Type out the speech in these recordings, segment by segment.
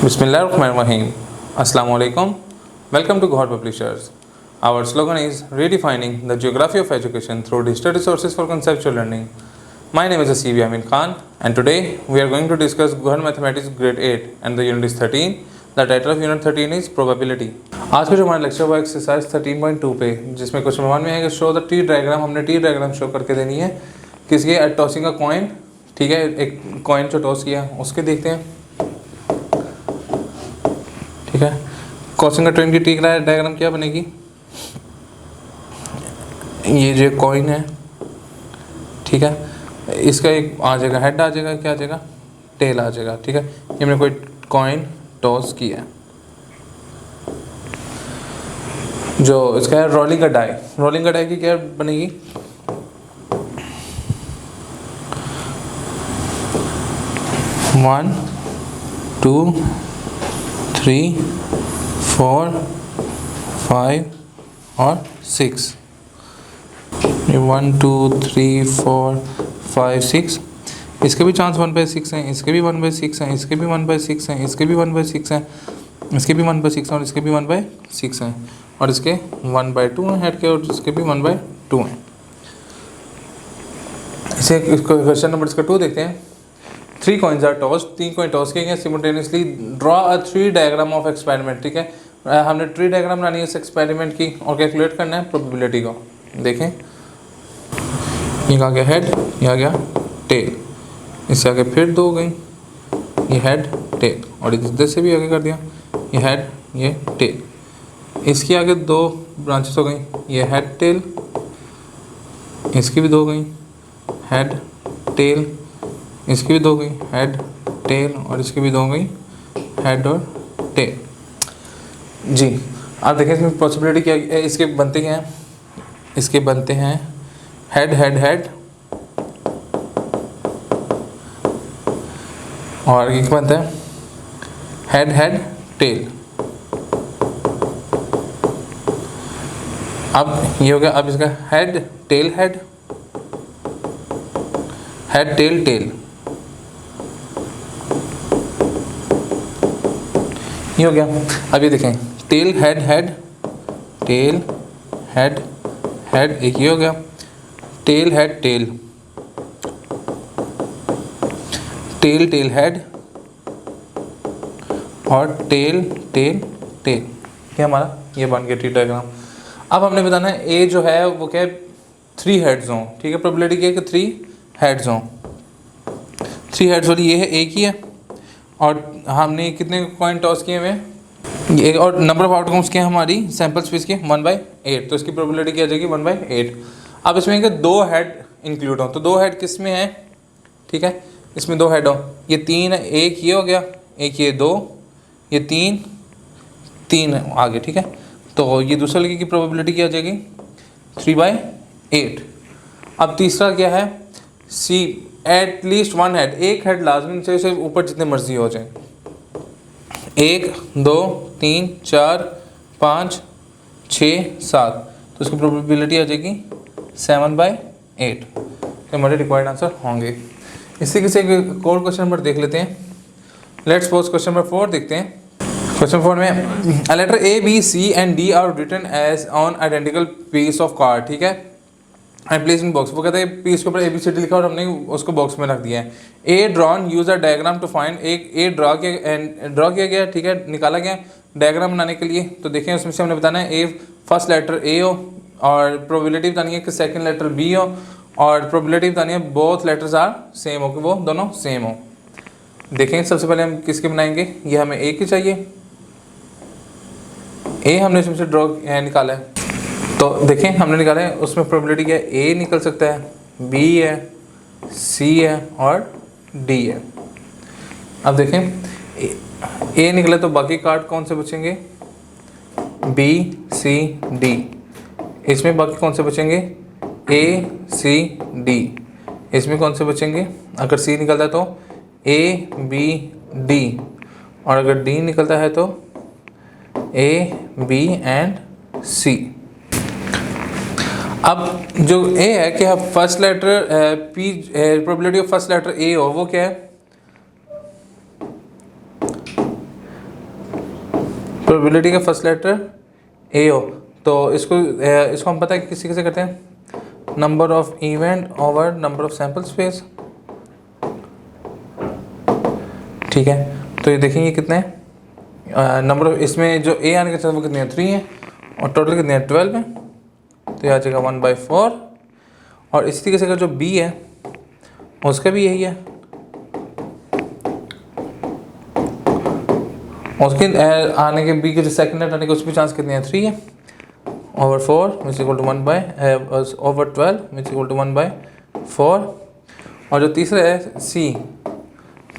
Bismillahirrahmanirrahim. Assalamu alaikum. Welcome to God Publishers. Our slogan is redefining the geography of education through digital resources for conceptual learning. My name is Asibi Amin Khan and today we are going to discuss Gohan Mathematics Grade 8 and the unit is 13. The title of unit 13 is probability. आज का जो हमारा lecture हुआ exercise 13.2 पे जिसमें question number 1 में है कि शो द टी डायग्राम। हमने टी डायग्राम शो करके देनी है किसके टॉसिंग का कॉइन। ठीक है, एक कॉइन जो टॉस किया उसके देखते हैं। ठीक है, टॉसिंग का ट्रेन की टी डायग्राम क्या बनेगी, ये जो कॉइन है, ठीक है, इसका एक आ जाएगा हेड, आ जाएगा क्या आ जाएगा, टेल आ जाएगा। ठीक है, ये मैंने कोई कॉइन टॉस किया है। जो इसका है रोलिंग का डाई, रोलिंग का डाई की क्या बनेगी, one two three four five और सिक्स, ये 1 2 3 4 5 6। इसके भी चांस 1/6 हैं, इसके भी 1/6 हैं, इसके भी 1/6 हैं, इसके भी 1/6 हैं, इसके भी 1/6 हैं और इसके भी 1/6 हैं और इसके 1/2 हैं हेड के और इसके भी 1/2 हैं। इसे क्वेश्चन नंबर इसका 2 देखते हैं। 3 coins are tossed, 3 coin toss किए गए simultaneously. Draw a tree diagram of experiment. ठीक है, हमने ट्री डायग्राम बनानी है इस एक्सपेरिमेंट की और कैलकुलेट करना है प्रोबेबिलिटी को। देखें, ये आ गया हेड, ये आ गया टेल, इससे आगे फिर 2 हो गई, ये हेड टेल और इधर से भी आगे कर दिया, ये हेड ये टेल। इसके आगे 2 ब्रांचेस हो गई, ये हेड टेल, इसकी भी 2 हो गई, हेड टेल, इसकी भी 2 हो गई, हेड टेल और इसकी भी 2 हो गई, हेड और टेल। जी, आप देखें इसमें पॉसिबिलिटी क्या, इसके बनते क्या हैं, इसके बनते हैं हेड हेड हेड और ये बनता है हेड हेड टेल। अब ये हो गया, अब इसका head tail head, head tail tail, ये हो गया। अब ये देखें tail head head tail head head, एक ये हो गया tail head tail, tail tail head और टेल टेल टेल, क्या हमारा ये बन गया टी डायग्राम। अब हमने बताना है ए जो है वो क्या है, 3 हेड्स हों। ठीक है, प्रोबेबिलिटी क्या है कि 3 हेड्स हों। 3 हेड्स वाली ये है, एक ही है और हमने कितने कॉइन टॉस किए हुए ये, और नंबर ऑफ आउटकम्स क्या है हमारी सैम्पल स्पेस के 1/8, तो इसकी प्रोबेबिलिटी क्या आ जाएगी 1/8। अब इसमें कि 2 हेड इंक्लूड हो, तो 2 हेड किस में है, ठीक है, इसमें 2 हेड हो, ये 3 है, एक ये हो गया, एक ये 2, ये 3 आगे। ठीक है, तो ये दूसरे लड़के की प्रोबेबिलिटी क्या आ जाएगी 3/8। अब तीसरा क्या है, सी एट लीस्ट 1 हेड, एक हेड लाजमी चाहिए, उसे ऊपर जितने मर्जी हो जाए, 1 2 3 4 5 6 7, तो उसकी प्रोबेबिलिटी आ जाएगी 7/8, तो हमारे रिक्वायर्ड आंसर होंगे। इसी के से एक और क्वेश्चन नंबर देख लेते हैं। लेट्स सपोज क्वेश्चन नंबर 4 देखते हैं। क्वेश्चन 4 में a letter A B C and D are written as on identical piece of card. ठीक है, एंड प्लेस इन बॉक्स, वो कहता है पीस के ऊपर ए बी सी डी लिखा और हमने उसको बॉक्स में रख दिया है। A drawn use a diagram to find, एक ए ड्रॉ किया गया, ठीक है, निकाला गया डायग्राम बनाने के लिए। तो देखें उसमें से हमने बताना है ए फर्स्ट लेटर ए हो और प्रोबेबिलिटी बतानी है कि सेकंड लेटर बी हो और प्रोबेबिलिटी बतानी है बोथ लेटर्स आर सेम हो, कि वो दोनों सेम हो। देखें सबसे पहले हम किसके बनाएंगे, ये हमें ए की चाहिए, ए हमने इसमें से ड्रॉ निकाला है, तो देखें हमने निकाला है उसमें प्रोबेबिलिटी क्या है, ए निकल सकता है, बी है, सी है और डी है। अब देखें ए निकले तो बाकी कार्ड कौन से बचेंगे, बी सी डी, इसमें बाकी कौन से बचेंगे, ए सी डी, इसमें कौन से बचेंगे, अगर सी निकलता है तो ए बी डी और अगर डी निकलता है तो ए बी एंड सी। अब जो ए है कि first letter P, probability of first letter A हो वो क्या है, प्रोबेबिलिटी का फर्स्ट लेटर ए हो, तो इसको हम पता है कि किसी कैसे करते हैं, number of event over number of sample space. ठीक है, तो ये देखेंगे कितने हैं, नंबर ऑफ, इसमें जो ए आने के साथ वो कितने हैं, 3 है, और टोटल कितने हैं, 12 है, तो ये आ जाएगा 1/4। और इसी तरीके से अगर जो बी है उसका भी यही है, उसके आने के बी के जो सेकंड नेट आने के उसमें चांस कितने हैं, 3 है, over 4 which equal to 1/, over 12 which equal to 1/4। और जो तीसरा है सी,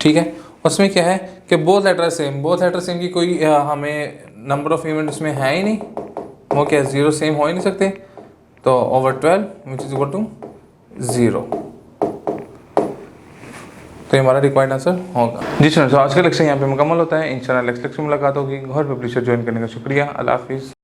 ठीक है, उसमें क्या है कि both letter same, both letter same की कोई हमें नंबर ऑफ इवेंट उसमें है ही नहीं, वो क्या 0 सेम हो ही नहीं सकते, तो over 12 which is equal to 0, तो ये हमारा रिक्वायर्ड आंसर होगा। जी सर, तो आज का लेक्चर यहाँ पे मुकम्मल होता है। इंशाल्लाह नेक्स्ट लेक्चर में मुलाकात होगी। घर पब्लिशर ज्वाइन करने का शुक्रिया। अल्लाह हाफिज़।